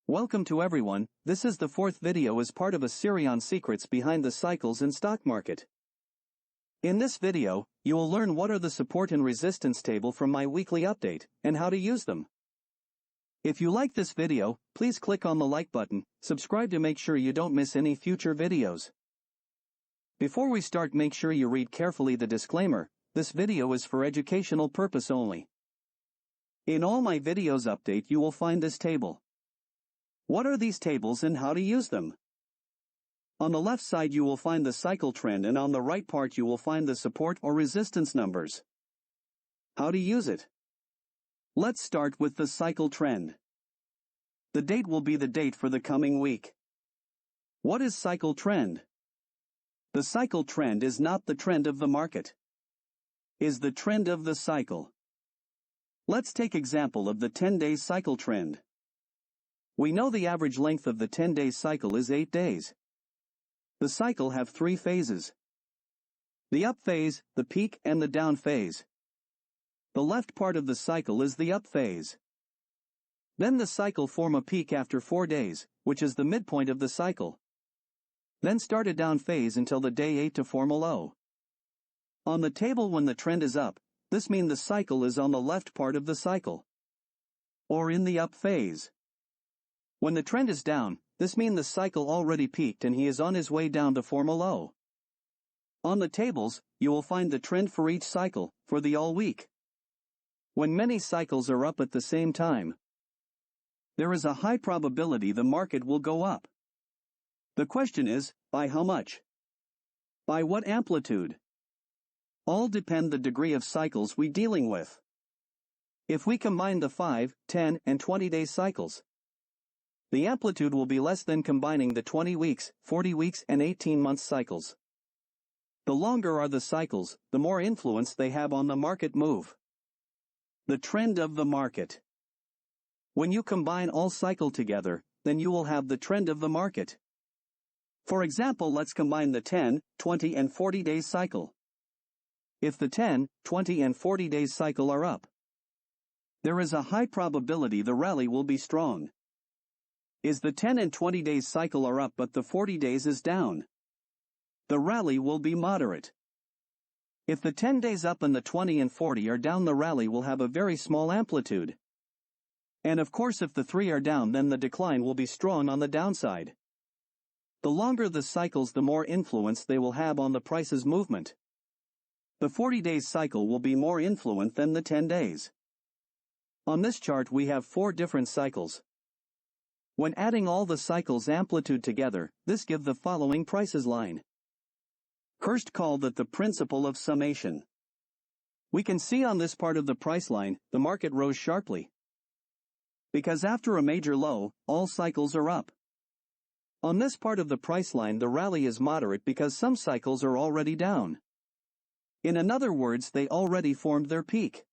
Welcome to everyone. This is the fourth video as part of a series on secrets behind the cycles in stock market. In this video, you will learn what are the support and resistance table from my weekly update, and how to use them. If you like this video, please click on the like button, subscribe to make sure you don't miss any future videos. Before we start, make sure you read carefully the disclaimer. This video is for educational purpose only. In all my videos update you will find this table. What are these tables and how to use them? On the left side you will find the cycle trend, and on the right part you will find the support or resistance numbers. How to use it? Let's start with the cycle trend. The date will be the date for the coming week. What is cycle trend? The cycle trend is not the trend of the market. Is the trend of the cycle. Let's take example of the 10-day cycle trend. We know the average length of the 10-day cycle is 8 days. The cycle have 3 phases. The up phase, the peak, and the down phase. The left part of the cycle is the up phase. Then the cycle form a peak after 4 days, which is the midpoint of the cycle. Then start a down phase until the day 8 to form a low. On the table, when the trend is up, this means the cycle is on the left part of the cycle, or in the up phase. When the trend is down, this means the cycle already peaked and he is on his way down to form a low. On the tables, you will find the trend for each cycle, for the all week. When many cycles are up at the same time, there is a high probability the market will go up. The question is, by how much? By what amplitude? All depend the degree of cycles we dealing with. If we combine the 5, 10, and 20-day cycles, the amplitude will be less than combining the 20 weeks, 40 weeks, and 18-month cycles. The longer are the cycles, the more influence they have on the market move. The trend of the market. When you combine all cycle together, then you will have the trend of the market. For example, let's combine the 10, 20, and 40 days cycle. If the 10, 20, and 40 days cycle are up, there is a high probability the rally will be strong. Is the 10 and 20 days cycle are up but the 40 days is down, the rally will be moderate. If the 10 days up and the 20 and 40 are down, the rally will have a very small amplitude. And of course if the 3 are down, then the decline will be strong on the downside. The longer the cycles, the more influence they will have on the price's movement. The 40 days cycle will be more influent than the 10 days. On this chart we have 4 different cycles. When adding all the cycles' amplitude together, this gives the following prices line. First, call that the principle of summation. We can see on this part of the price line, the market rose sharply, because after a major low, all cycles are up. On this part of the price line, the rally is moderate because some cycles are already down. In other words, they already formed their peak.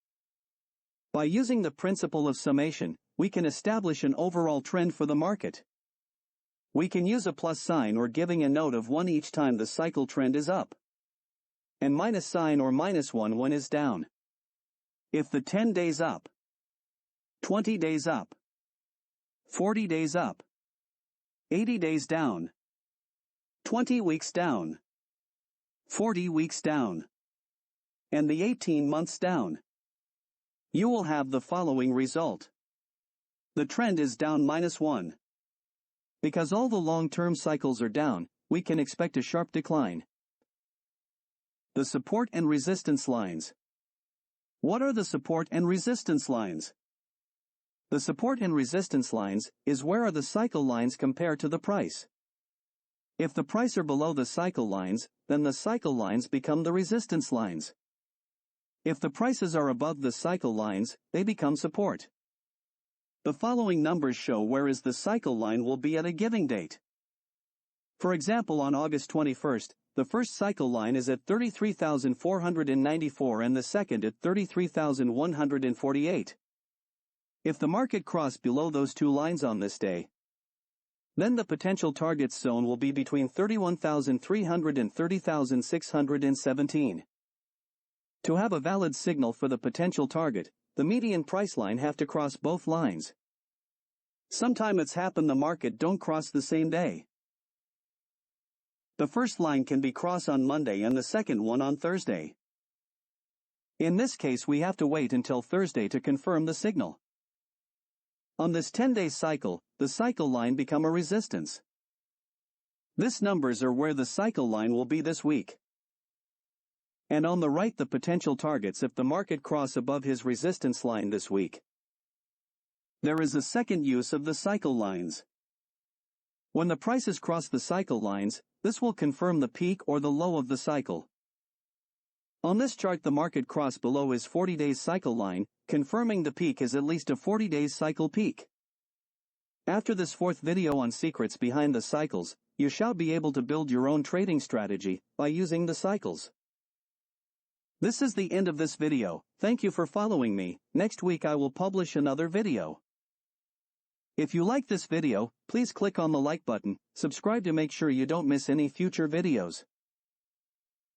By using the principle of summation, we can establish an overall trend for the market. We can use a plus sign or giving a note of 1 each time the cycle trend is up, and minus sign or -1 when is down. If the 10 days up, 20 days up, 40 days up, 80 days down, 20 weeks down, 40 weeks down, and the 18 months down, you will have the following result. The trend is down -1. Because all the long-term cycles are down, we can expect a sharp decline. The support and resistance lines. What are the support and resistance lines? The support and resistance lines is where are the cycle lines compared to the price. If the price are below the cycle lines, then the cycle lines become the resistance lines. If the prices are above the cycle lines, they become support. The following numbers show where is the cycle line will be at a given date. For example, on August 21st, the first cycle line is at 33,494 and the second at 33,148. If the market crossed below those 2 lines on this day, then the potential target zone will be between 31,300 and 30,617. To have a valid signal for the potential target, the median price line have to cross both lines. Sometime it's happened the market don't cross the same day. The first line can be crossed on Monday and the second one on Thursday. In this case we have to wait until Thursday to confirm the signal. On this 10-day cycle, the cycle line become a resistance. This numbers are where the cycle line will be this week. And on the right the potential targets if the market cross above his resistance line this week. There is a second use of the cycle lines. When the prices cross the cycle lines, this will confirm the peak or the low of the cycle. On this chart the market crossed below his 40-day cycle line, confirming the peak is at least a 40-day cycle peak. After this fourth video on secrets behind the cycles, you shall be able to build your own trading strategy by using the cycles. This is the end of this video. Thank you for following me. Next week I will publish another video. If you like this video, please click on the like button, subscribe to make sure you don't miss any future videos.